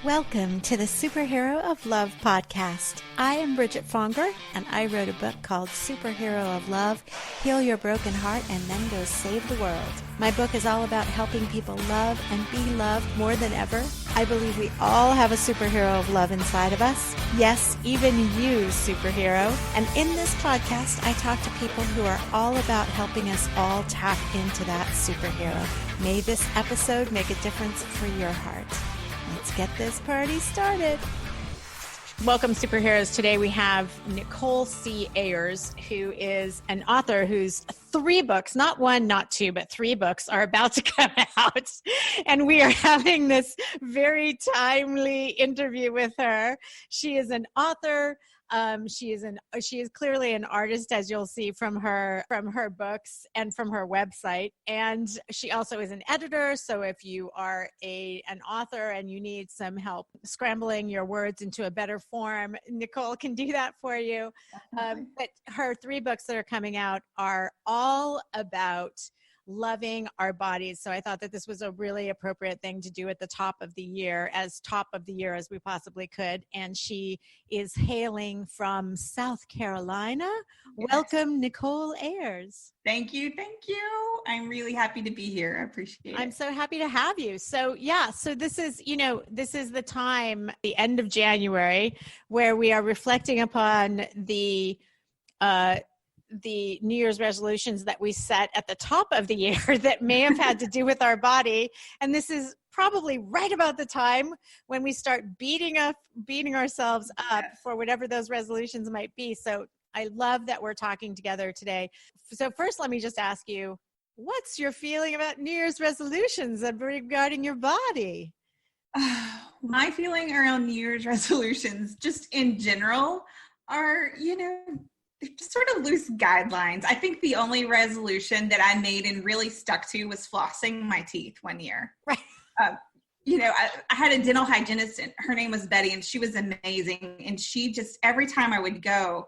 Welcome to the Superhero of Love podcast. I am Bridget Fonger, and I wrote a book called Superhero of Love, Heal Your Broken Heart, and Then Go Save the World. My book is all about helping people love and be loved more than ever. I believe we all have a superhero of love inside of us. Yes, even you, superhero. And in this podcast, I talk to people who are all about helping us all tap into that superhero. May this episode make a difference for your heart. Let's get this party started. Welcome, superheroes. Today we have Nicole C. Ayers, who is an author whose 3 books, not 1, not 2, but 3 books are about to come out. And we are having this very timely interview with her. She is an author. She is clearly an artist, as you'll see from her books and from her website. And she also is an editor. So if you are an author and you need some help scrambling your words into a better form, Nicole can do that for you. But her 3 books that are coming out are all about loving our bodies. So I thought that this was a really appropriate thing to do at the top of the year as we possibly could. And she is hailing from South Carolina. Yes. Welcome, Nicole Ayers. Thank you. I'm really happy to be here. I appreciate it. I'm so happy to have you. So this is the time, the end of January, where we are reflecting upon the New Year's resolutions that we set at the top of the year that may have had to do with our body. And this is probably right about the time when we start beating ourselves up for whatever those resolutions might be. So I love that we're talking together today. So first, let me just ask you, what's your feeling about New Year's resolutions and regarding your body? My feeling around New Year's resolutions, just in general, are, just sort of loose guidelines. I think the only resolution that I made and really stuck to was flossing my teeth one year. Right. I had a dental hygienist, and her name was Betty, and she was amazing. And she just, every time I would go,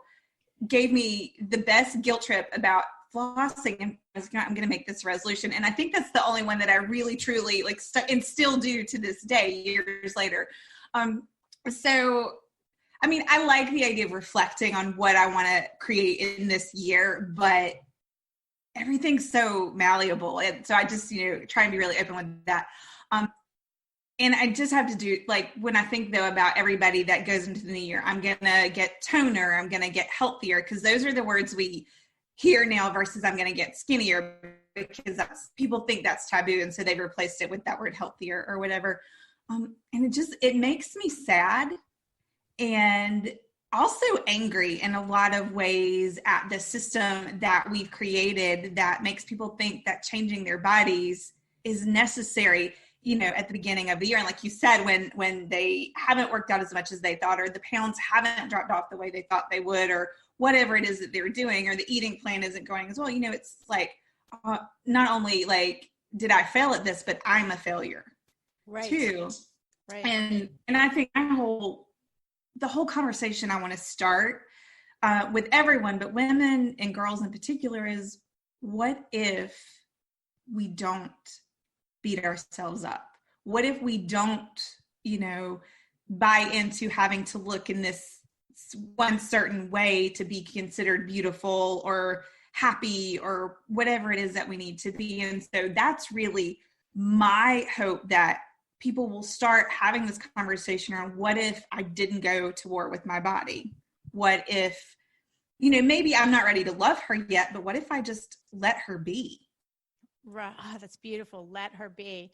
gave me the best guilt trip about flossing. And I was I'm going to make this resolution. And I think that's the only one that I really, truly and still do to this day, years later. I like the idea of reflecting on what I want to create in this year, but everything's so malleable. And so I just, try and be really open with that. And I just have to do, when I think, though, about everybody that goes into the new year, I'm going to get toner, I'm going to get healthier, because those are the words we hear now versus I'm going to get skinnier, because people think that's taboo. And so they've replaced it with that word healthier or whatever. And it makes me sad. And also angry in a lot of ways at the system that we've created that makes people think that changing their bodies is necessary, at the beginning of the year. And like you said, when they haven't worked out as much as they thought, or the pounds haven't dropped off the way they thought they would, or whatever it is that they're doing, or the eating plan isn't going as well, it's not only did I fail at this, but I'm a failure too. Right. And I think the whole conversation I want to start with everyone, but women and girls in particular, is what if we don't beat ourselves up? What if we don't, buy into having to look in this one certain way to be considered beautiful or happy or whatever it is that we need to be? And so that's really my hope, that people will start having this conversation around, what if I didn't go to war with my body? What if, maybe I'm not ready to love her yet, but what if I just let her be? Right. Oh, that's beautiful. Let her be.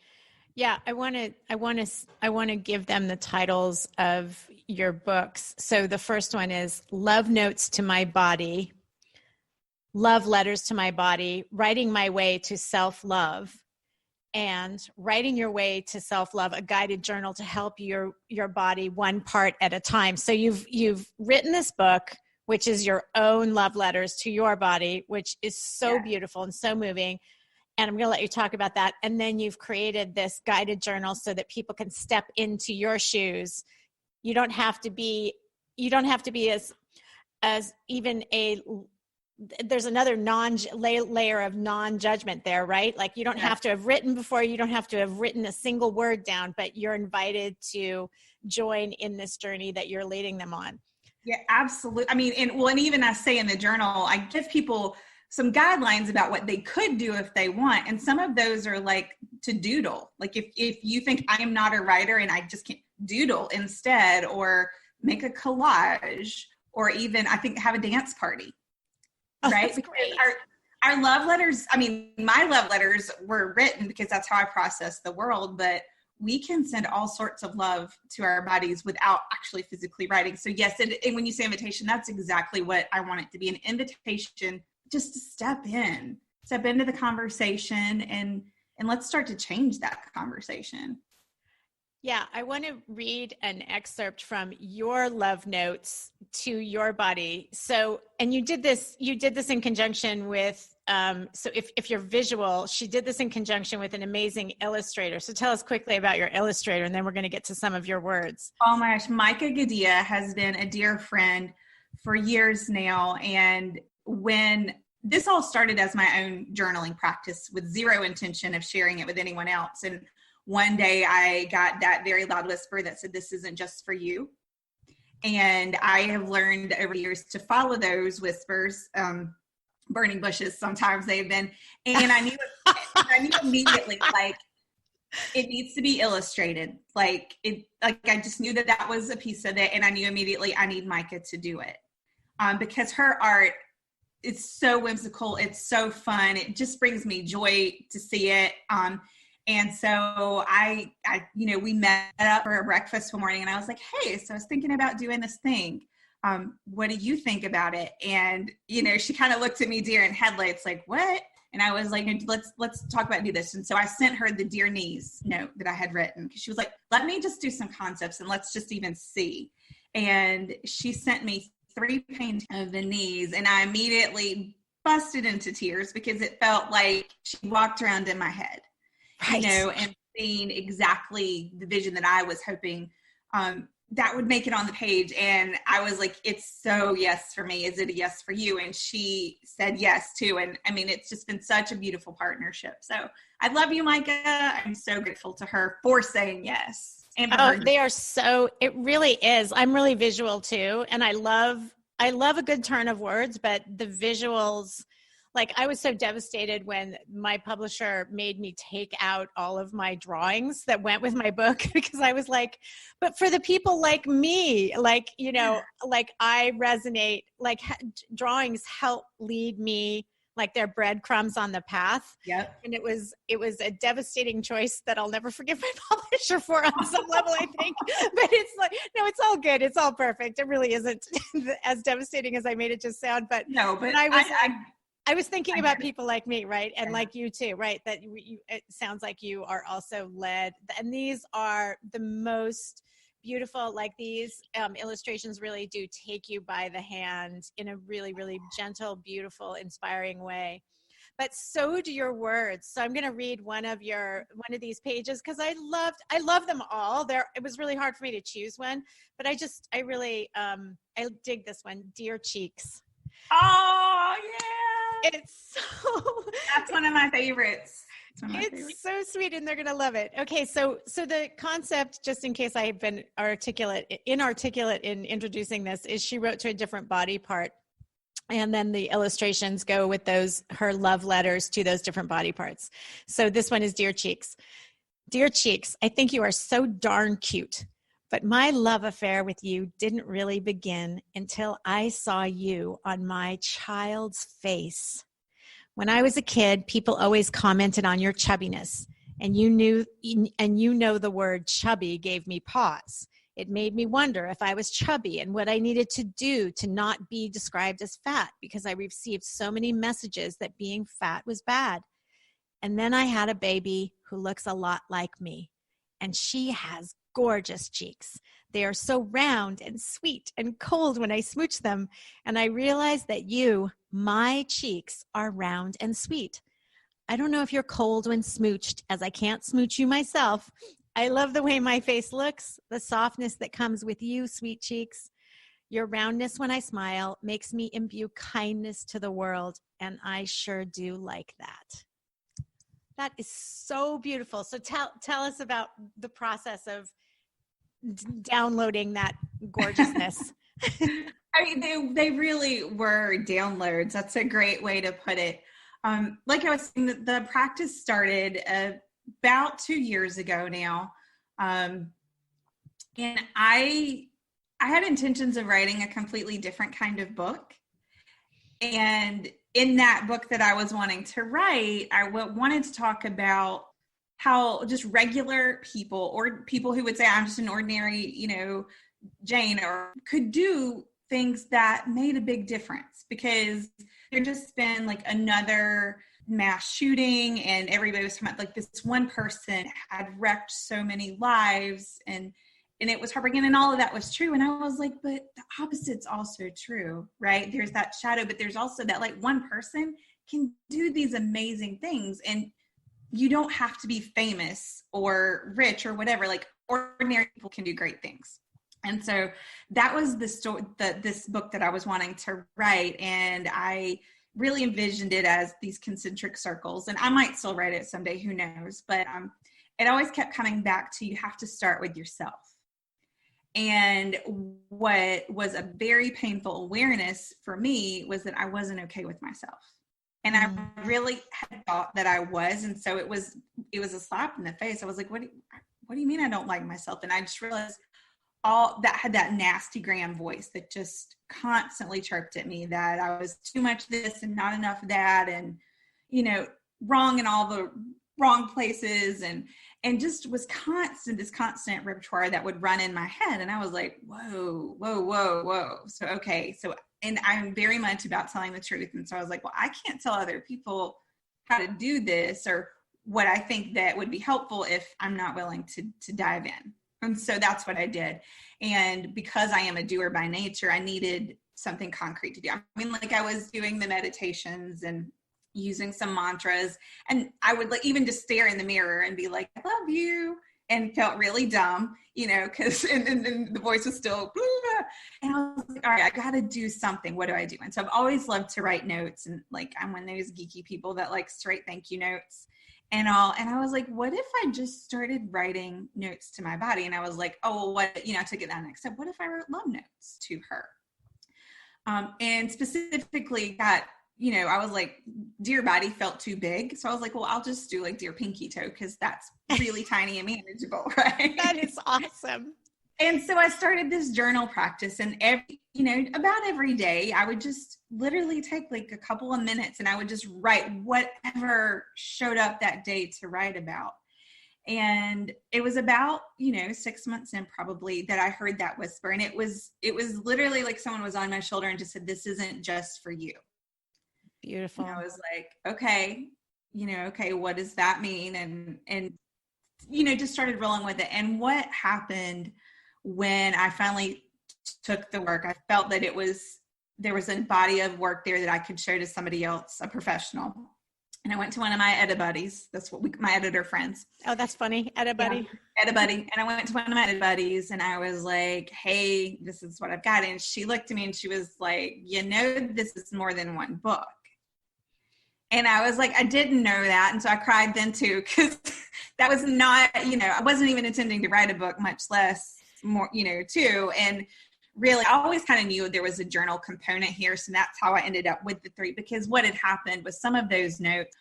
Yeah. I want to give them the titles of your books. So the first one is Love Notes to My Body, Love Letters to My Body, Writing My Way to Self-Love, and Writing Your Way to Self-Love, a guided journal to help your body one part at a time. So you've written this book, which is your own love letters to your body, which is so beautiful and so moving. And I'm going to let you talk about that. And then you've created this guided journal so that people can step into your shoes. You don't have to be as even a there's another layer of non-judgment there, right? Like you don't have to have written before, you don't have to have written a single word down, but you're invited to join in this journey that you're leading them on. Yeah, absolutely. I mean, and even I say in the journal, I give people some guidelines about what they could do if they want. And some of those are like to doodle. Like if you think I am not a writer and I just can't, doodle instead, or make a collage, or even I think have a dance party. Right? Because our love letters, I mean, my love letters were written because that's how I process the world, but we can send all sorts of love to our bodies without actually physically writing. So yes, and when you say invitation, that's exactly what I want it to be, an invitation just to step into the conversation and let's start to change that conversation. Yeah, I want to read an excerpt from your love notes to your body. So, and you did this in conjunction with, so if you're visual, she did this in conjunction with an amazing illustrator. So tell us quickly about your illustrator, and then we're going to get to some of your words. Oh my gosh, Mica Gadhia has been a dear friend for years now. And when this all started as my own journaling practice with zero intention of sharing it with anyone else. And one day I got that very loud whisper that said, this isn't just for you. And I have learned over the years to follow those whispers, burning bushes sometimes they've been. And I knew immediately, like, it needs to be illustrated. I just knew that was a piece of it. And I knew immediately I need Mica to do it. Because her art, it's so whimsical. It's so fun. It just brings me joy to see it. And so we met up for a breakfast one morning and I was like, hey, so I was thinking about doing this thing. What do you think about it? And, she kind of looked at me deer in headlights, like, what? And I was like, let's talk about do this. And so I sent her the Dear Knees note that I had written, because she was like, let me just do some concepts and let's just even see. And she sent me 3 paintings of the knees, and I immediately busted into tears because it felt like she walked around in my head. Right. And seeing exactly the vision that I was hoping that would make it on the page. And I was like, it's so yes for me. Is it a yes for you? And she said yes too. And I mean, it's just been such a beautiful partnership. So I love you, Mica. I'm so grateful to her for saying yes. And they are so, it really is. I'm really visual too. And I love a good turn of words, but the visuals, like I was so devastated when my publisher made me take out all of my drawings that went with my book, because I was like, but for the people like me, like, like I resonate, like drawings help lead me, like they're breadcrumbs on the path. Yep. And it was a devastating choice that I'll never forgive my publisher for on some level, I think. But it's like, no, it's all good. It's all perfect. It really isn't as devastating as I made it just sound. But no, but I was thinking about people like me, right? And like you too, right? That it sounds like you are also led. And these are the most beautiful, like these illustrations really do take you by the hand in a really, really gentle, beautiful, inspiring way. But so do your words. So I'm going to read one of these pages because I love them all. It was really hard for me to choose one, but I dig this one, Dear Cheeks. Oh, yeah. That's one of my favorites. It's so sweet, and they're going to love it. Okay, so the concept, just in case I have been inarticulate in introducing this, is she wrote to a different body part, and then the illustrations go with her love letters to those different body parts. So this one is Dear Cheeks. Dear Cheeks, I think you are so darn cute. But my love affair with you didn't really begin until I saw you on my child's face. When I was a kid, people always commented on your chubbiness, and you know the word chubby gave me pause. It made me wonder if I was chubby and what I needed to do to not be described as fat, because I received so many messages that being fat was bad. And then I had a baby who looks a lot like me, and she has gorgeous cheeks. They are so round and sweet and cold when I smooch them. And I realized that my cheeks are round and sweet. I don't know if you're cold when smooched, as I can't smooch you myself. I love the way my face looks, the softness that comes with you, sweet cheeks. Your roundness when I smile makes me imbue kindness to the world, and I sure do like that. That is so beautiful. So tell us about the process of downloading that gorgeousness. I mean, they really were downloads. That's a great way to put it. Like I was saying, the practice started about 2 years ago now. And I had intentions of writing a completely different kind of book. And in that book that I was wanting to write, I wanted to talk about how just regular people, or people who would say I'm just an ordinary, Jane, or could do things that made a big difference, because there just been like another mass shooting, and everybody was talking about like this one person had wrecked so many lives, and it was heartbreaking, and all of that was true. And I was like, but the opposite's also true, right? There's that shadow, but there's also that like one person can do these amazing things, and you don't have to be famous or rich or whatever. Like ordinary people can do great things. And so that was the story, this book that I was wanting to write. And I really envisioned it as these concentric circles, and I might still write it someday, who knows? But it always kept coming back to, you have to start with yourself. And what was a very painful awareness for me was that I wasn't okay with myself. And I really had thought that I was. And so it was a slap in the face. I was like, what do you mean I don't like myself? And I just realized all that had that nasty Graham voice that just constantly chirped at me that I was too much this and not enough that, and, wrong in all the wrong places, and just was this constant repertoire that would run in my head. And I was like, whoa. So, okay. So, and I'm very much about telling the truth. And so I was like, well, I can't tell other people how to do this, or what I think that would be helpful, if I'm not willing to dive in. And so that's what I did. And because I am a doer by nature, I needed something concrete to do. I mean, like I was doing the meditations and using some mantras, and I would like even just stare in the mirror and be like, I love you, and felt really dumb, because and the voice was still blah, blah. And I was like, all right, I got to do something. What do I do? And so I've always loved to write notes, and like I'm one of those geeky people that likes to write thank you notes and all. And I was like, what if I just started writing notes to my body? And I was like, oh, well, what, I took it that next step. What if I wrote love notes to her? And specifically that, I was like, dear body felt too big. So I was like, well, I'll just do like dear pinky toe, because that's really tiny and manageable, right? That is awesome. And so I started this journal practice, and about every day I would just literally take like a couple of minutes, and I would just write whatever showed up that day to write about. And it was about, 6 months in probably that I heard that whisper. And it was literally like someone was on my shoulder and just said, this isn't just for you. Beautiful. And I was like, okay, okay, what does that mean? And just started rolling with it. And what happened when I finally took the work, I felt that there was a body of work there that I could show to somebody else, a professional. And I went to one of my edit buddies. That's what my editor friends. Oh, that's funny. Edit buddy. Yeah, edit buddy. And I went to one of my edit buddies, and I was like, hey, this is what I've got. And she looked at me and she was like, this is more than one book. And I was like, I didn't know that. And so I cried then too, because that was not, I wasn't even intending to write a book, much less more, too. And really, I always kind of knew there was a journal component here. So that's how I ended up with the 3, because what had happened was some of those notes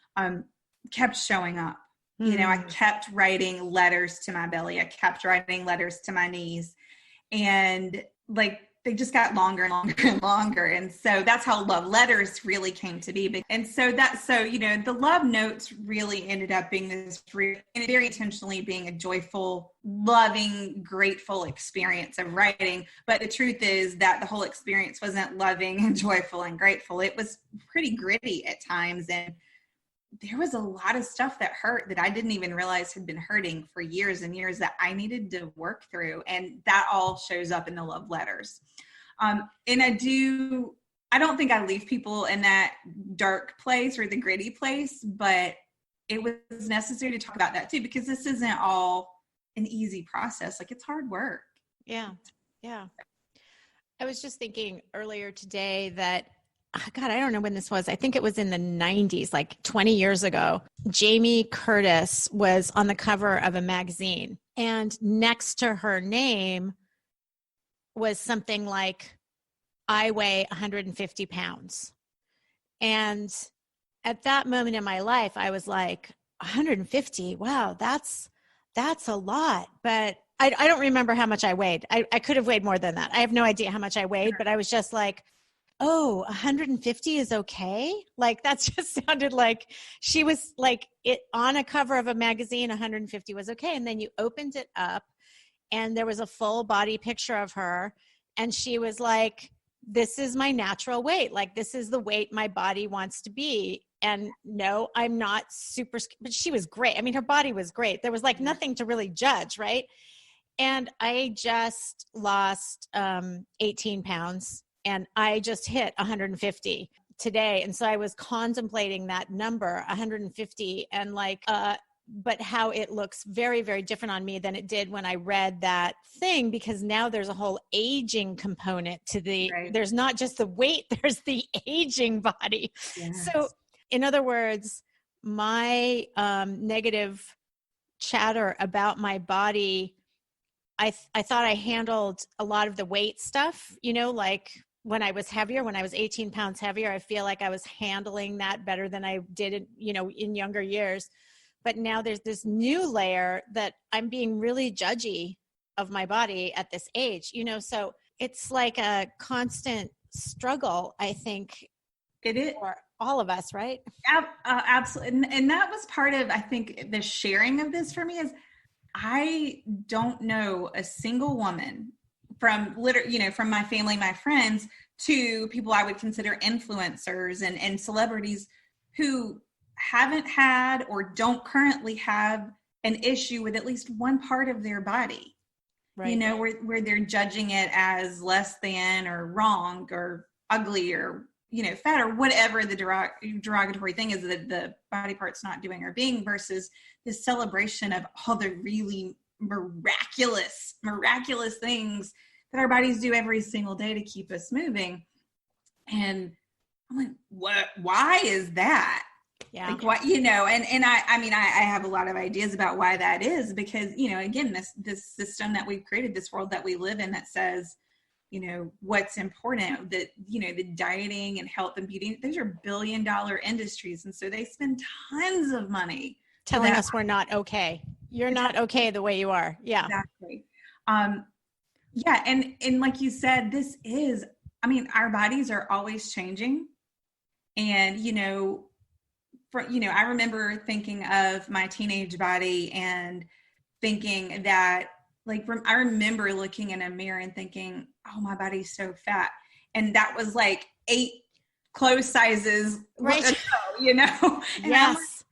kept showing up. I kept writing letters to my belly. I kept writing letters to my knees. And like, they just got longer and longer and longer. And so that's how love letters really came to be. And so the love notes really ended up being this very intentionally being a joyful, loving, grateful experience of writing. But the truth is that the whole experience wasn't loving and joyful and grateful. It was pretty gritty at times. And there was a lot of stuff that hurt that I didn't even realize had been hurting for years and years that I needed to work through. And that all shows up in the love letters. And I don't think I leave people in that dark place or the gritty place, but it was necessary to talk about that too, because this isn't all an easy process. Like, it's hard work. Yeah. Yeah. I was just thinking earlier today that, God, I don't know when this was. I think it was in the 90s, like 20 years ago. Jamie Curtis was on the cover of a magazine, and next to her name was something like, I weigh 150 pounds. And at that moment in my life, I was like, 150, wow, that's a lot. But I don't remember how much I weighed. I could have weighed more than that. I have no idea how much I weighed, but I was just like, oh, 150 is okay. Like, that just sounded like she was like it on a cover of a magazine, 150 was okay. And then you opened it up and there was a full body picture of her. And she was like, this is my natural weight. Like, this is the weight my body wants to be. And no, I'm not super, but she was great. I mean, her body was great. There was like nothing to really judge, right? And I just lost 18 pounds and I just hit 150 today. And so I was contemplating that number, 150, and like, but how it looks very, very different on me than it did when I read that thing, because now there's a whole aging component to there's not just the weight, there's the aging body. Yes. So in other words, my negative chatter about my body, I thought I handled a lot of the weight stuff, like when I was heavier, when I was 18 pounds heavier, I feel like I was handling that better than I did, in younger years. But now there's this new layer that I'm being really judgy of my body at this age, so it's like a constant struggle, I think. It is for all of us, right? Absolutely. And that was part of, I think, the sharing of this for me is I don't know a single woman from from my family, my friends, to people I would consider influencers and celebrities who haven't had or don't currently have an issue with at least one part of their body, right? Where they're judging it as less than or wrong or ugly or, fat or whatever the derogatory thing is that the body part's not doing or being, versus this celebration of all the really miraculous things that our bodies do every single day to keep us moving. And I'm like, what? Why is that? Yeah. Like what, and I have a lot of ideas about why that is, because, again, this system that we've created, this world that we live in that says, what's important, that, the dieting and health and beauty, those are billion-dollar industries. And so they spend tons of money telling us we're not okay. You're not okay the way you are. Yeah. Exactly. Yeah. And like you said, this is, our bodies are always changing. And, I remember thinking of my teenage body and thinking that, like, I remember looking in a mirror and thinking, oh, my body's so fat. And that was like 8 clothes sizes, right? And yes.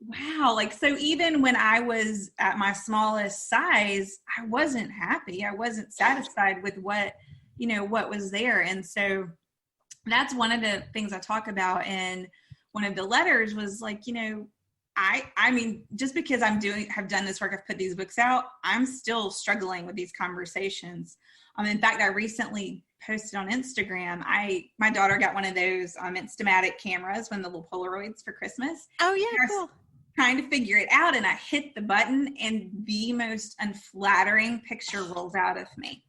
Like, wow. Like, so even when I was at my smallest size, I wasn't happy. I wasn't satisfied with what was there. And so that's one of the things I talk about in one of the letters was like, just because have done this work, I've put these books out, I'm still struggling with these conversations. In fact, I recently posted on Instagram, my daughter got one of those Instamatic cameras, one of the little Polaroids for Christmas. Oh yeah, cool. Trying to figure it out, and I hit the button and the most unflattering picture rolls out of me.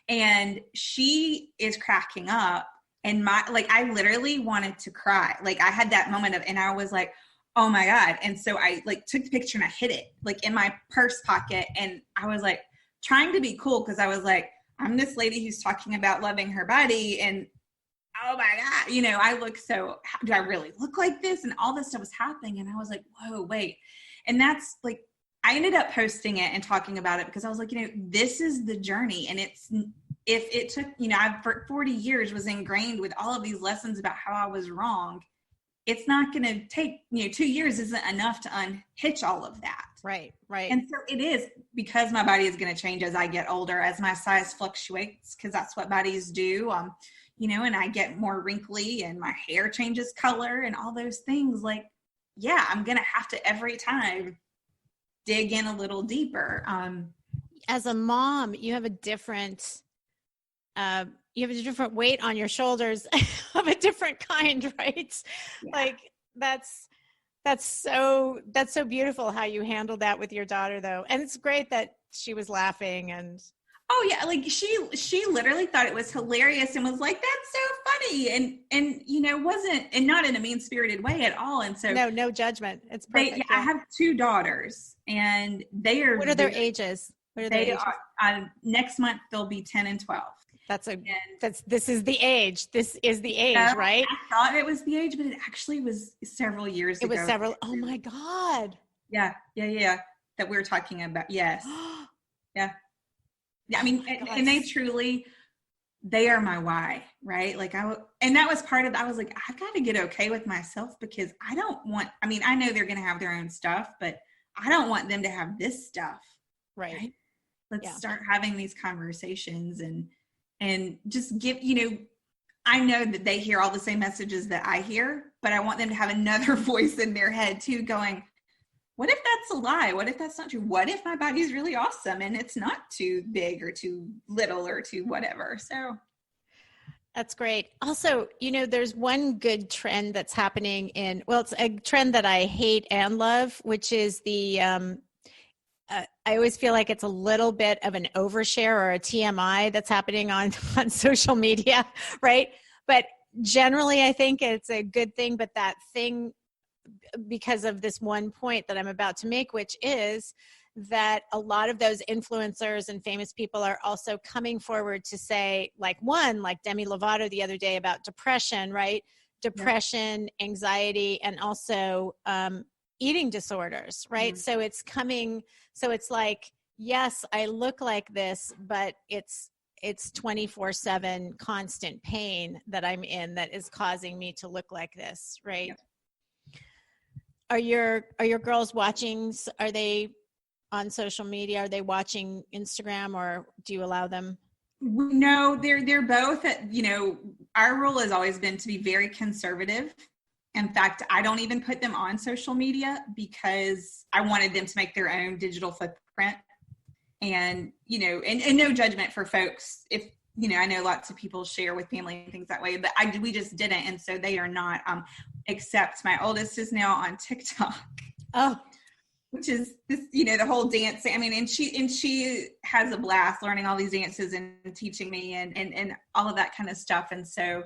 And she is cracking up. And I literally wanted to cry. Like, I had that moment and I was like, oh my God. And so I took the picture and I hid it in my purse pocket. And I was like trying to be cool, because I was like, I'm this lady who's talking about loving her body. And oh my God, I look so, do I really look like this? And all this stuff was happening. And I was like, whoa, wait. And that's like, I ended up posting it and talking about it because I was like, this is the journey. And if it took, I for 40 years was ingrained with all of these lessons about how I was wrong, it's not going to take, 2 years isn't enough to unhitch all of that. Right. And so it is, because my body is going to change as I get older, as my size fluctuates, because that's what bodies do. And I get more wrinkly and my hair changes color and all those things. Like, yeah, I'm going to have to every time dig in a little deeper. As a mom, you have a different you have a different weight on your shoulders of a different kind, right? Yeah. Like that's so beautiful how you handled that with your daughter though. And it's great that she was laughing and oh yeah, like she literally thought it was hilarious and was like, that's so funny, and wasn't, and not in a mean-spirited way at all. And so no judgment. It's perfect. I have 2 daughters, and they are, what are their ages? Next month they'll be 10 and 12. This is the age. This is the age, right? I thought it was the age, but it actually was several years ago. It was several. Oh my God. Yeah. That we were talking about. Yes. Yeah. Yeah. I mean, and they are my why, right? Like and that was part of, I was like, I've got to get okay with myself, because I know they're going to have their own stuff, but I don't want them to have this stuff. Right? Let's start having these conversations and just give, I know that they hear all the same messages that I hear, but I want them to have another voice in their head too, going, what if that's a lie? What if that's not true? What if my body's really awesome and it's not too big or too little or too whatever? So that's great. Also, there's one good trend that's happening it's a trend that I hate and love, which is the, I always feel like it's a little bit of an overshare or a TMI that's happening on social media, right? But generally, I think it's a good thing. But that thing, because of this one point that I'm about to make, which is that a lot of those influencers and famous people are also coming forward to say, like Demi Lovato the other day about depression, right? Depression, anxiety, and also eating disorders, right? Mm-hmm. So it's like, yes, I look like this, but it's 24/7 constant pain that I'm in that is causing me to look like this, right? Yep. Are your girls watching? Are they on social media? Are they watching Instagram, or do you allow them? No, they're both. Our rule has always been to be very conservative. In fact, I don't even put them on social media because I wanted them to make their own digital footprint. And, and no judgment for folks. If, I know lots of people share with family and things that way, but we just didn't. And so they are not, except my oldest is now on TikTok. Oh, which is this, the whole dance. I mean, and she has a blast learning all these dances and teaching me and all of that kind of stuff. And so,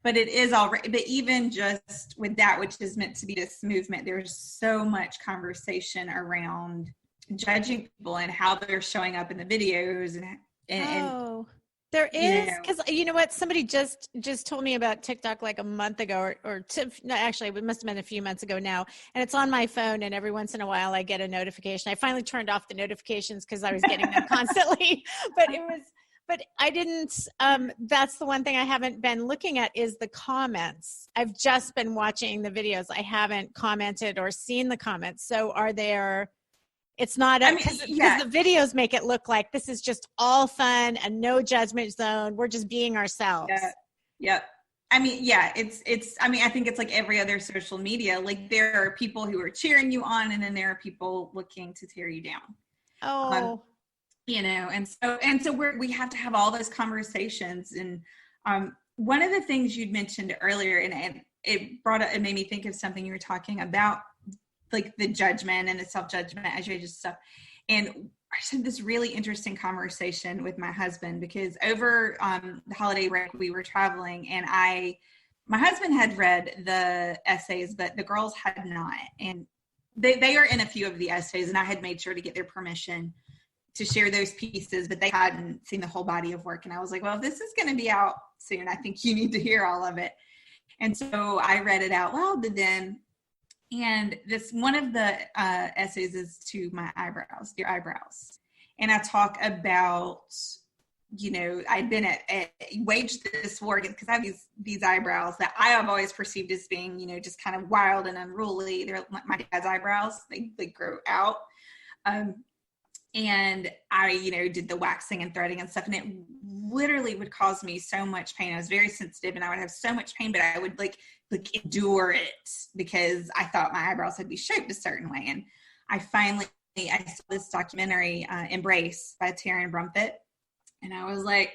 but it is already, but even just with that, which is meant to be this movement, there's so much conversation around judging people and how they're showing up in the videos and there is, because you know what, somebody just told me about TikTok like a month ago actually it must have been a few months ago now, and it's on my phone, and every once in a while I get a notification. I finally turned off the notifications because I was getting them constantly, but I didn't, that's the one thing I haven't been looking at is the comments. I've just been watching the videos. I haven't commented or seen the comments. So it's not, because the videos make it look like this is just all fun and no judgment zone. We're just being ourselves. Yeah. I mean, I think it's like every other social media. Like there are people who are cheering you on, and then there are people looking to tear you down. Oh, and so we have to have all those conversations. And one of the things you'd mentioned earlier, and it made me think of something you were talking about, like the judgment and the self-judgment as you just stuff. And I had this really interesting conversation with my husband, because over the holiday break we were traveling, and my husband had read the essays, but the girls had not. And they are in a few of the essays, and I had made sure to get their permission to share those pieces, but they hadn't seen the whole body of work. And I was like, well, if this is going to be out soon, I think you need to hear all of it. And so I read it out loud to them. And one of the essays is to my eyebrows, your eyebrows. And I talk about, I'd been waged this war because I have these eyebrows that I have always perceived as being, just kind of wild and unruly. They're my dad's eyebrows. They grow out. And I, did the waxing and threading and stuff, and it literally would cause me so much pain. I was very sensitive, and I would have so much pain, but I would like endure it because I thought my eyebrows had to be shaped a certain way. And I saw this documentary, Embrace by Taryn Brumfitt. And I was like,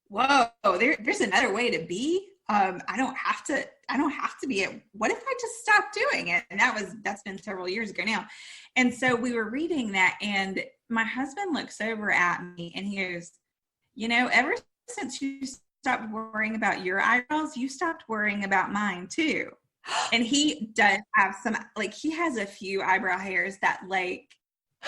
whoa, there's another way to be. I don't have to be it. What if I just stopped doing it? And that's been several years ago now. And so we were reading that, and my husband looks over at me and he goes, ever since you stopped worrying about your eyebrows, you stopped worrying about mine too. And he does have some, like, he has a few eyebrow hairs that, like,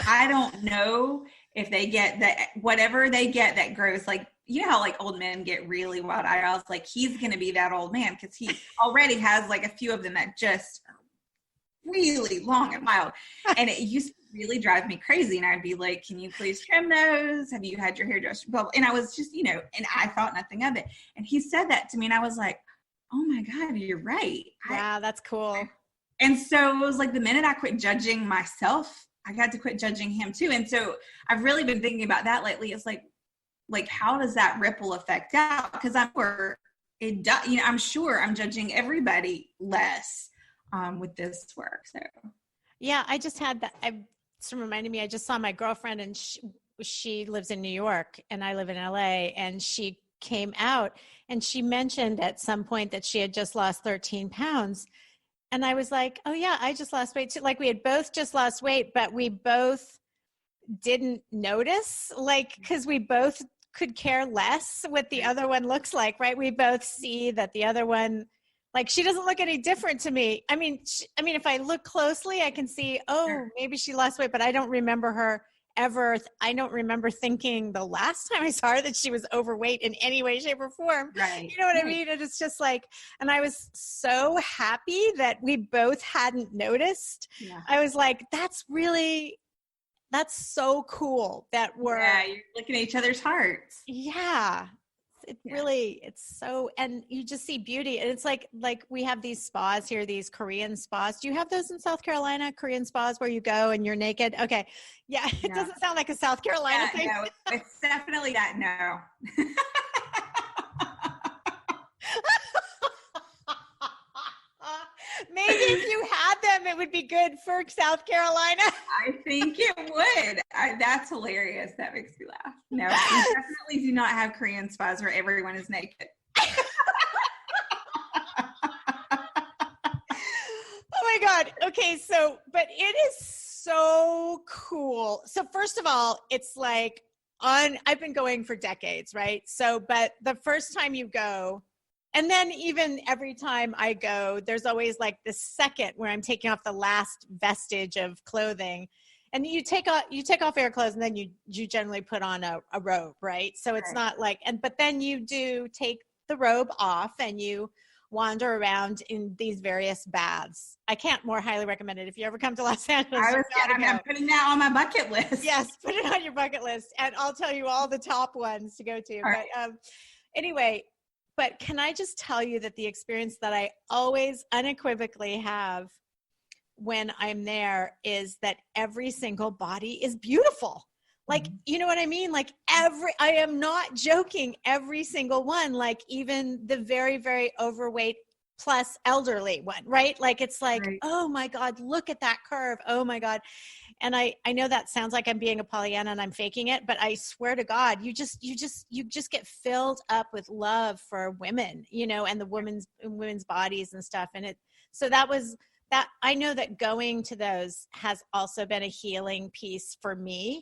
I don't know if they get that, whatever they get that grows, like, how like old men get really wild eyebrows, like he's going to be that old man because he already has like a few of them that just are really long and wild. And it used to really drive me crazy. And I'd be like, can you please trim those? Have you had your hairdresser? And I was just, and I thought nothing of it. And he said that to me and I was like, oh my God, you're right. Wow, that's cool. And so it was like the minute I quit judging myself, I got to quit judging him too. And so I've really been thinking about that lately. It's like how does that ripple effect out? Because I'm sure it does. I'm sure I'm judging everybody less with this work. So yeah, I just had that. It's reminded me. I just saw my girlfriend, and she lives in New York, and I live in LA, and she came out, and she mentioned at some point that she had just lost 13 pounds. And I was like, oh yeah, I just lost weight too. Like we had both just lost weight, but we both didn't notice, like, because we both could care less what the other one looks like, right? We both see that the other one, like, she doesn't look any different to me. I mean, if I look closely, I can see, oh, maybe she lost weight, but I don't remember her ever. I don't remember thinking the last time I saw her that she was overweight in any way, shape, or form. Right. You know what I mean? And it's just like, and I was so happy that we both hadn't noticed. Yeah. I was like, that's so cool that you're looking at each other's hearts. Yeah. It's so, and you just see beauty. And it's like we have these spas here, these Korean spas. Do you have those in South Carolina, Korean spas where you go and you're naked? Okay. Yeah. It doesn't sound like a South Carolina thing. No, it's definitely that. No. Maybe if you had them, it would be good for South Carolina. I think it would. That's hilarious. That makes me laugh. No, we definitely do not have Korean spas where everyone is naked. Oh my God. Okay. So, but it is so cool. So first of all, it's like I've been going for decades, right? So, but the first time you go, and then even every time I go, there's always like the second where I'm taking off the last vestige of clothing. And you take off your clothes and then you generally put on a robe, right? So it's not like, but then you do take the robe off and you wander around in these various baths. I can't more highly recommend it. If you ever come to Los Angeles, I'm putting that on my bucket list. Yes, put it on your bucket list. And I'll tell you all the top ones to go to. Right. But anyway, but can I just tell you that the experience that I always unequivocally have when I'm there is that every single body is beautiful. Like, you know what I mean? Like I am not joking, every single one, like even the very, very overweight plus elderly one, right? Like, it's like, oh my God, look at that curve. Oh my God. And I know that sounds like I'm being a Pollyanna and I'm faking it, but I swear to God, you just get filled up with love for women, and the women's bodies and stuff. And so that was that. I know that going to those has also been a healing piece for me,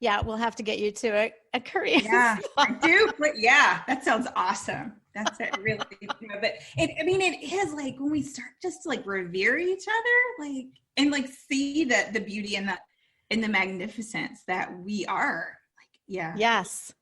Yeah, we'll have to get you to a Korean spa. I do. But that sounds awesome. That's it, really. But it is like when we start just to like revere each other, like, and like see the beauty and the magnificence that we are. Like, yeah. Yes.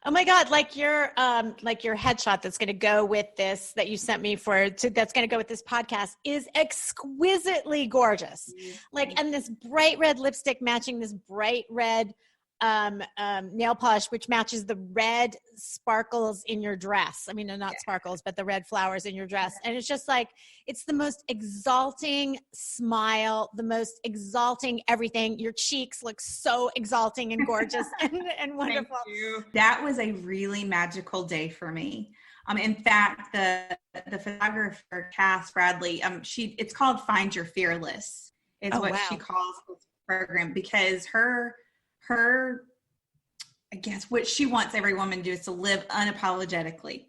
Oh my God. Like your headshot that's going to go with this that you sent me that's going to go with this podcast is exquisitely gorgeous. Like, and this bright red lipstick matching this bright red nail polish, which matches the red sparkles in your dress. I mean, not sparkles, but the red flowers in your dress. And it's just like, it's the most exalting smile, the most exalting everything. Your cheeks look so exalting and gorgeous and wonderful. Thank you. That was a really magical day for me. In fact, the photographer, Cass Bradley, it's called Find Your Fearless is what she calls this program, because her I guess what she wants every woman to do is to live unapologetically.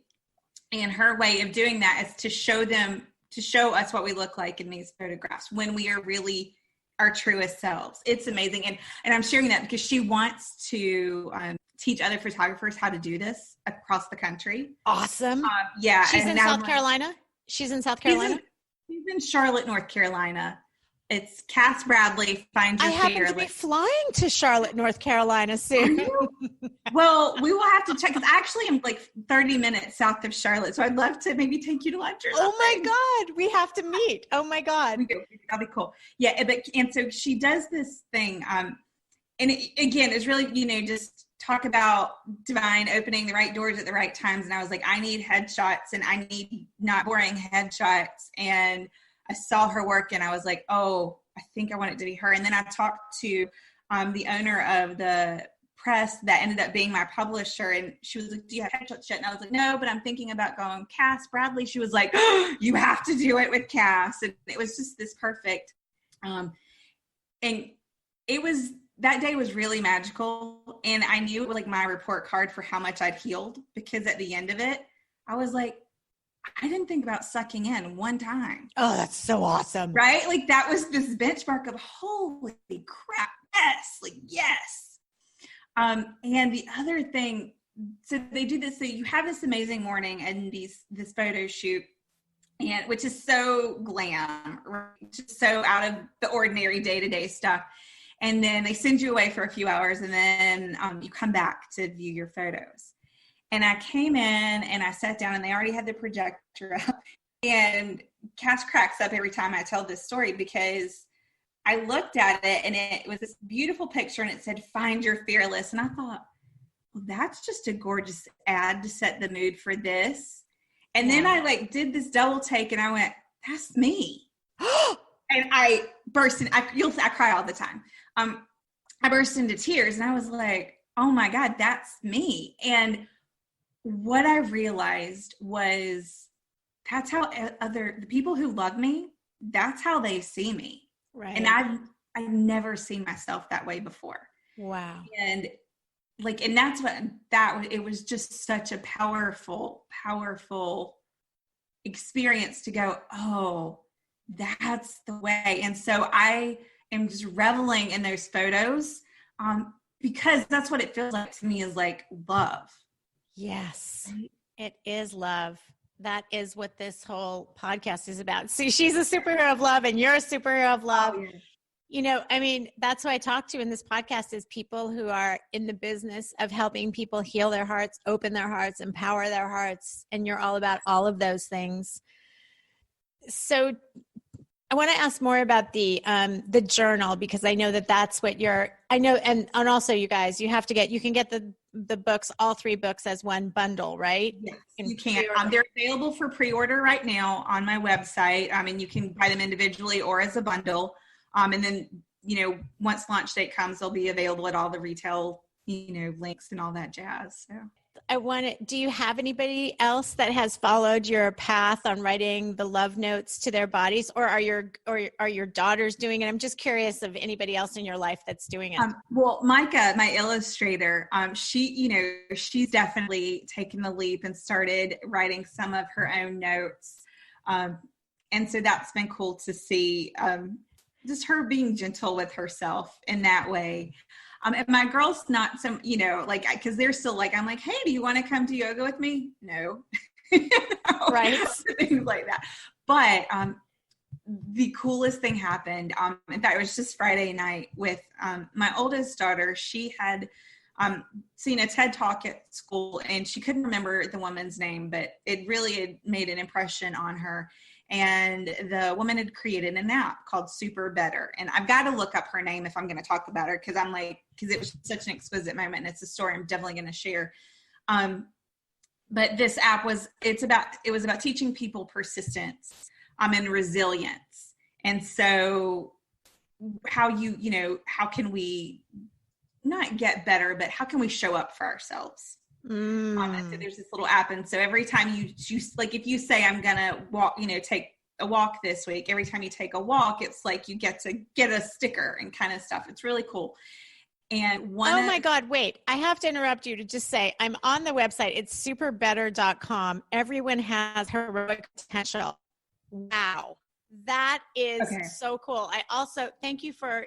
And her way of doing that is to show us what we look like in these photographs when we are really our truest selves. It's amazing. And I'm sharing that because she wants to teach other photographers how to do this across the country. Awesome. Yeah. She's in South Carolina? She's in South Carolina? She's in Charlotte, North Carolina. It's Cass Bradley. Find Your Fearless. I happen to be flying to Charlotte, North Carolina soon. Well, we will have to check because actually I'm like 30 minutes south of Charlotte. So I'd love to maybe take you to lunch or something. Oh my God. We have to meet. Oh my God. We do. That'll be cool. Yeah. And so she does this thing. And again, it's really, just talk about divine opening the right doors at the right times. And I was like, I need headshots and I need not boring headshots. And I saw her work and I was like, oh, I think I want it to be her. And then I talked to the owner of the press that ended up being my publisher. And she was like, do you have headshots yet? And I was like, no, but I'm thinking about going Cass Bradley. She was like, oh, you have to do it with Cass. And it was just this perfect. And that day was really magical. And I knew it was like my report card for how much I'd healed, because at the end of it, I was like, I didn't think about sucking in one time. Oh, that's so awesome. Right? Like that was this benchmark of holy crap. Yes. Like, yes. And the other thing, so they do this, so you have this amazing morning and this photo shoot, and which is so glam, just so out of the ordinary day-to-day stuff. And then they send you away for a few hours, and then you come back to view your photos. And I came in and I sat down and they already had the projector up, and Cass cracks up every time I tell this story because I looked at it and it was this beautiful picture and it said, find your fearless. And I thought, well, that's just a gorgeous ad to set the mood for this. And then I did this double take and I went, that's me. And I burst in, I cry all the time. I burst into tears and I was like, oh my God, that's me. And what I realized was that's how the people who love me, that's how they see me. Right. And I've never seen myself that way before. Wow. And that's it was just such a powerful, powerful experience to go, oh, that's the way. And so I am just reveling in those photos because that's what it feels like to me, is like love. Yes, it is love. That is what this whole podcast is about. See, she's a superhero of love and you're a superhero of love. Oh, yeah. That's what I talk to in this podcast is people who are in the business of helping people heal their hearts, open their hearts, empower their hearts. And you're all about all of those things. So I want to ask more about the journal, because I know that's what and also you guys, you can get the books, all 3 books as one bundle, right? Yes, you can. They're available for pre-order right now on my website. And you can buy them individually or as a bundle. And then, once launch date comes, they'll be available at all the retail, links and all that jazz. So do you have anybody else that has followed your path on writing the love notes to their bodies, or are your daughters doing it? I'm just curious of anybody else in your life that's doing it. Well, Mica, my illustrator, she's definitely taken the leap and started writing some of her own notes. And so that's been cool to see, just her being gentle with herself in that way. And my girls not some, because they're still like, I'm like, hey, do you want to come to yoga with me? No. Right. Things like that. But the coolest thing happened. In fact, it was just Friday night with my oldest daughter. She had seen a TED Talk at school and she couldn't remember the woman's name, but it really had made an impression on her. And the woman had created an app called Super Better. And I've got to look up her name if I'm going to talk about her, because it was such an exquisite moment. And it's a story I'm definitely going to share. But this app was about teaching people persistence and resilience. And so how can we not get better, but how can we show up for ourselves? So there's this little app, and so every time you like, if you say I'm gonna walk, take a walk this week, every time you take a walk, it's like you get to get a sticker and kind of stuff. It's really cool. And oh my God, wait, I have to interrupt you to just say, I'm on the website. It's superbetter.com. Everyone has heroic potential. Wow. That is so cool. I also, thank you for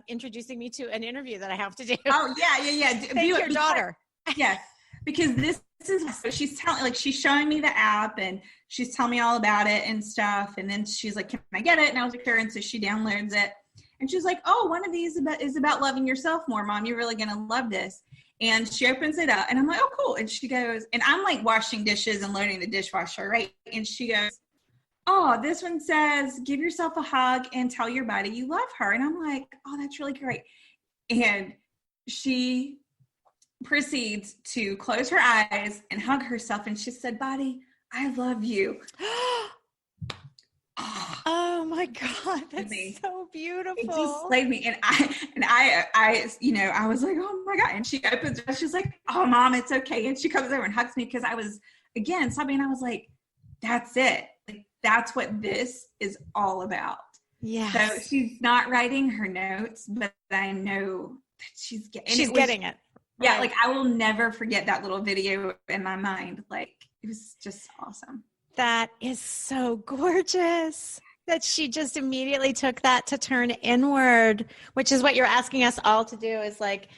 introducing me to an interview that I have to do. Oh yeah. Thank your daughter. Yes, because this is, so she's showing me the app and she's telling me all about it and stuff. And then she's like, can I get it? And I was like, sure. And so she downloads it. And she's like, oh, one of these is about loving yourself more, Mom. You're really going to love this. And she opens it up and I'm like, oh, cool. And she goes, and I'm like washing dishes and loading the dishwasher, right? And she goes, oh, this one says, give yourself a hug and tell your body you love her. And I'm like, oh, that's really great. And she proceeds to close her eyes and hug herself. And she said, body, I love you. Oh my God, that's so beautiful. It just slayed me. And I, you know, I was like, oh my God. And she opens it. She's like, oh, Mom, it's okay. And she comes over and hugs me because I was, again, sobbing. And I was like, that's it. Like, that's what this is all about. Yeah. So she's not writing her notes, but I know that she's getting it. Yeah. Right. Like, I will never forget that little video in my mind. Like, it was just awesome. That is so gorgeous that she just immediately took that to turn inward, which is what you're asking us all to do, is like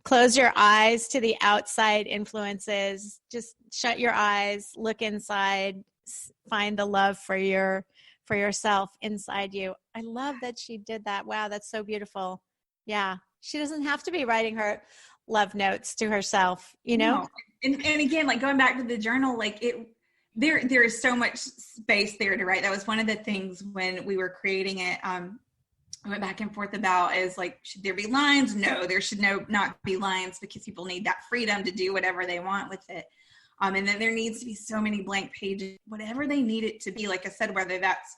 close your eyes to the outside influences. Just shut your eyes, look inside, find the love for yourself inside you. I love that she did that. Wow, that's so beautiful. Yeah. She doesn't have to be writing her love notes to herself, you know? No. And again, like going back to the journal, like there is so much space there to write. That was one of the things when we were creating it. I went back and forth about is like, should there be lines? No, there should not be lines because people need that freedom to do whatever they want with it. And then there needs to be so many blank pages, whatever they need it to be. Like I said, whether that's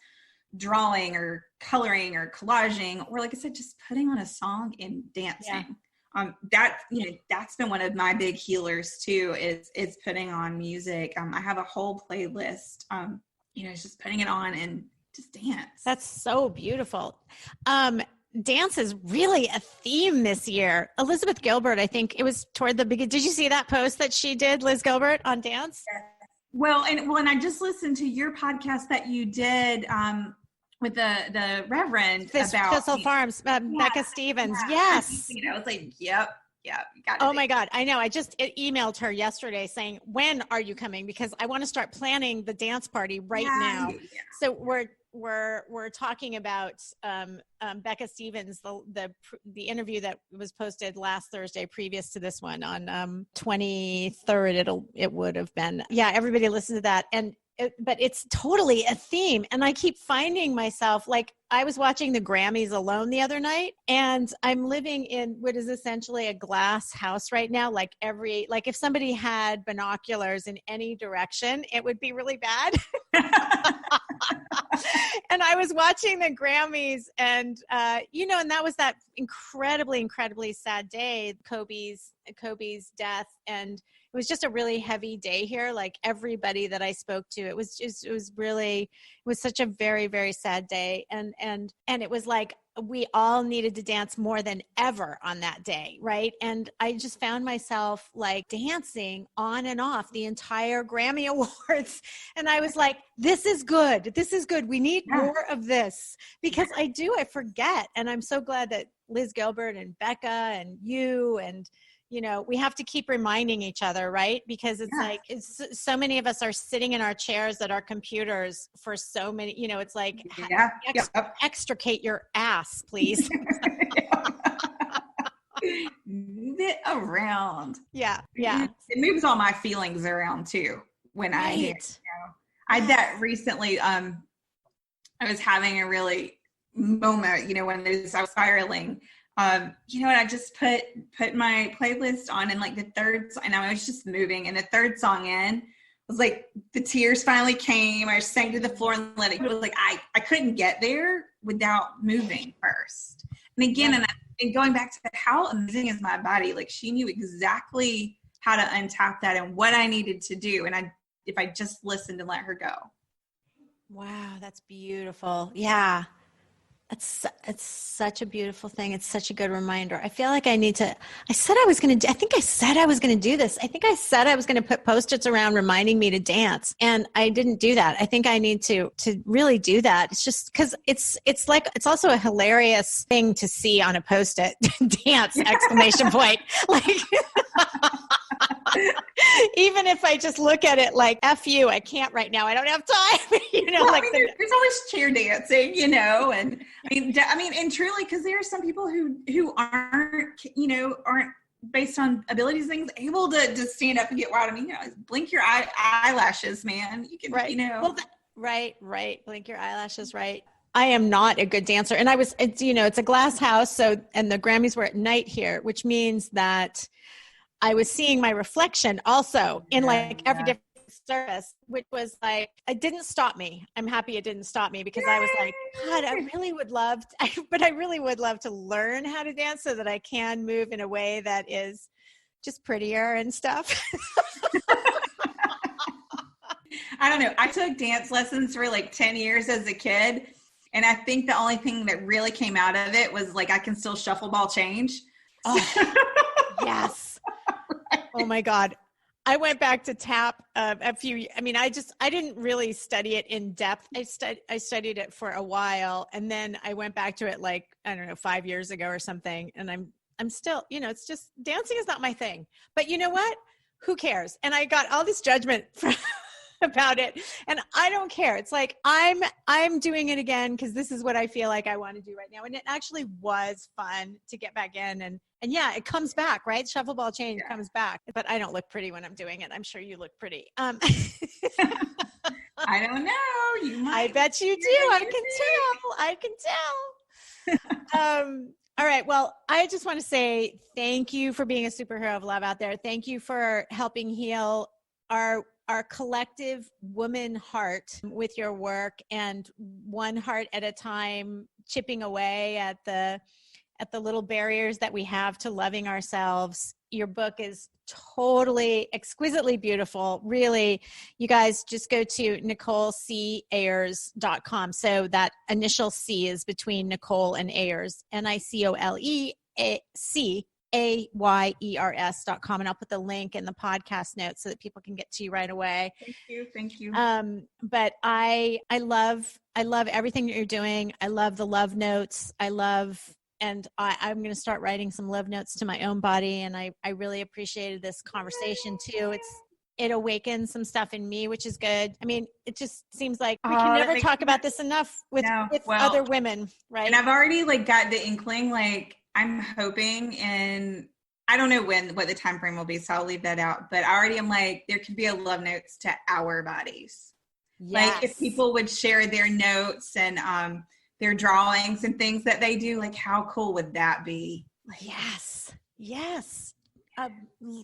drawing or coloring or collaging, or like I said, just putting on a song and dancing. Yeah. That's been one of my big healers too, is putting on music. I have a whole playlist, it's just putting it on and just dance. That's so beautiful. Dance is really a theme this year. Elizabeth Gilbert, I think it was toward the beginning. Did you see that post that she did, Liz Gilbert, on dance? Well, and I just listened to your podcast that you did, with the Reverend about Thistle Farms, Becca Stevens. Yes. I was like, yep. You got it. Oh my God. I know. I just emailed her yesterday saying, when are you coming? Because I want to start planning the dance party right now. Yeah. So we're talking about Becca Stevens, the interview that was posted last Thursday, previous to this one on 23rd. It would have been. Yeah. Everybody listen to that. But it's totally a theme. And I keep finding myself, like, I was watching the Grammys alone the other night, and I'm living in what is essentially a glass house right now. Like if somebody had binoculars in any direction, it would be really bad. And I was watching the Grammys and that was that incredibly sad day, Kobe's death. And it was just a really heavy day here. Like everybody that I spoke to, it was such a very, very sad day. And it was like, we all needed to dance more than ever on that day. Right. And I just found myself like dancing on and off the entire Grammy Awards. And I was like, this is good. We need more of this, because I forget. And I'm so glad that Liz Gilbert and Becca and you and, we have to keep reminding each other, right? Because it's so many of us are sitting in our chairs at our computers for so many, it's like, extricate your ass, please. Move it around. Yeah. It moves all my feelings around too. When I did that recently. I was having a really moment, when I was spiraling. And I just put my playlist on, and like the third, and I was just moving, and the third song in was like the tears finally came. I sang to the floor and let it. It was like I couldn't get there without moving first. And again, and going back to how amazing is my body. Like she knew exactly how to untap that and what I needed to do, and if I just listened and let her go. Wow, that's beautiful. Yeah. It's such a beautiful thing. It's such a good reminder. I feel like I need to, I said I was going to, I think I said I was going to do this. I think I said I was going to put Post-its around reminding me to dance. And I didn't do that. I think I need to really do that. It's just because it's like, it's also a hilarious thing to see on a Post-it dance exclamation point. Like, even if I just look at it like, F you, I can't right now. I don't have time. Well, like there's always chair dancing, and I mean, and truly, because there are some people who aren't, aren't based on abilities, things able to stand up and get wild. I mean, blink your eyelashes, man. You can, right. Well, right. Blink your eyelashes, right. I am not a good dancer. And it's a glass house. So, and the Grammys were at night here, which means that I was seeing my reflection also in every different service, which was like, it didn't stop me. I'm happy it didn't stop me because I was like, God, I really would love to learn how to dance so that I can move in a way that is just prettier and stuff. I don't know. I took dance lessons for like 10 years as a kid. And I think the only thing that really came out of it was like, I can still shuffle ball change. Oh, yes. Oh my God. I went back to tap I didn't really study it in depth. I studied it for a while and then I went back to it 5 years ago or something. And I'm still, it's just dancing is not my thing, but you know what? Who cares? And I got all this judgment about it and I don't care. It's like, I'm doing it again because this is what I feel like I want to do right now. And it actually was fun to get back in and yeah, it comes back, right? Shuffle ball change comes back, but I don't look pretty when I'm doing it. I'm sure you look pretty. I don't know. You might. I bet you do. I can tell. All right. Well, I just want to say thank you for being a superhero of love out there. Thank you for helping heal our collective woman heart with your work and one heart at a time, chipping away at the little barriers that we have to loving ourselves. Your book is totally exquisitely beautiful. Really, you guys just go to NicoleCayers.com. So that initial C is between Nicole and Ayers, NicoleCayers.com. And I'll put the link in the podcast notes so that people can get to you right away. Thank you. But I love everything that you're doing. I love the love notes. And I'm going to start writing some love notes to my own body. And I really appreciated this conversation too. It awakens some stuff in me, which is good. I mean, it just seems like we can never talk about this enough with other women, right? And I've already got the inkling, I'm hoping, and I don't know what the time frame will be, so I'll leave that out. But I already am there could be a love notes to our bodies. Yes. If people would share their notes and their drawings and things that they do, how cool would that be? Yes. A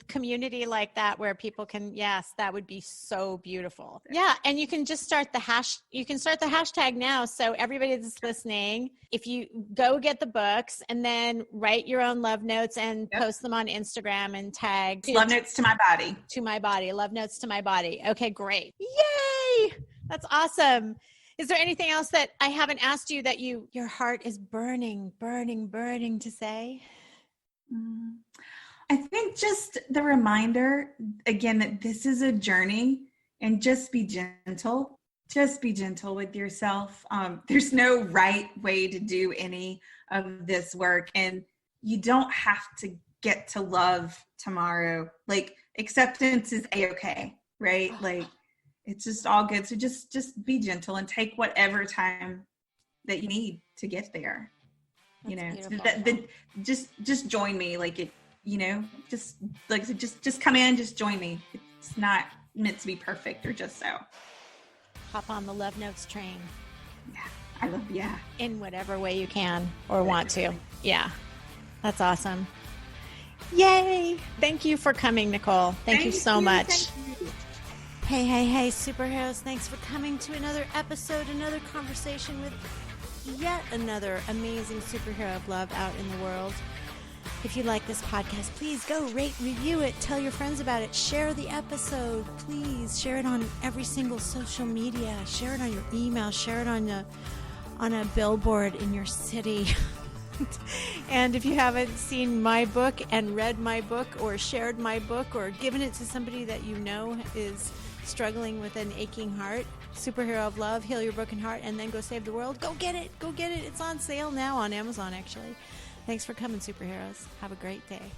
community like that where people can, that would be so beautiful. Yeah. And you can just start the hashtag now. So everybody that's listening, if you go get the books and then write your own love notes and post them on Instagram and tag love notes to my body, love notes to my body. Okay, great. Yay. That's awesome. Is there anything else that I haven't asked you that your heart is burning to say? I think just the reminder, again, that this is a journey and just be gentle. Just be gentle with yourself. There's no right way to do any of this work. And you don't have to get to love tomorrow. Acceptance is A-okay, right? It's just all good. So just be gentle and take whatever time that you need to get there. Just join me. Just come in, just join me. It's not meant to be perfect or just so. Hop on the love notes train. Yeah. In whatever way you can or want to. Yeah. That's awesome. Yay. Thank you for coming, Nicole. Thank you so much. Hey, superheroes. Thanks for coming to another episode, another conversation with yet another amazing superhero of love out in the world. If you like this podcast, please go rate, review it, tell your friends about it, share the episode, please share it on every single social media, share it on your email, share it on on a billboard in your city. And if you haven't seen my book and read my book or shared my book or given it to somebody that you know is struggling with an aching heart, Superhero of Love, Heal Your Broken Heart, and Then Go Save the World, go get it. Go get it. It's on sale now on Amazon, actually. Thanks for coming, superheroes. Have a great day.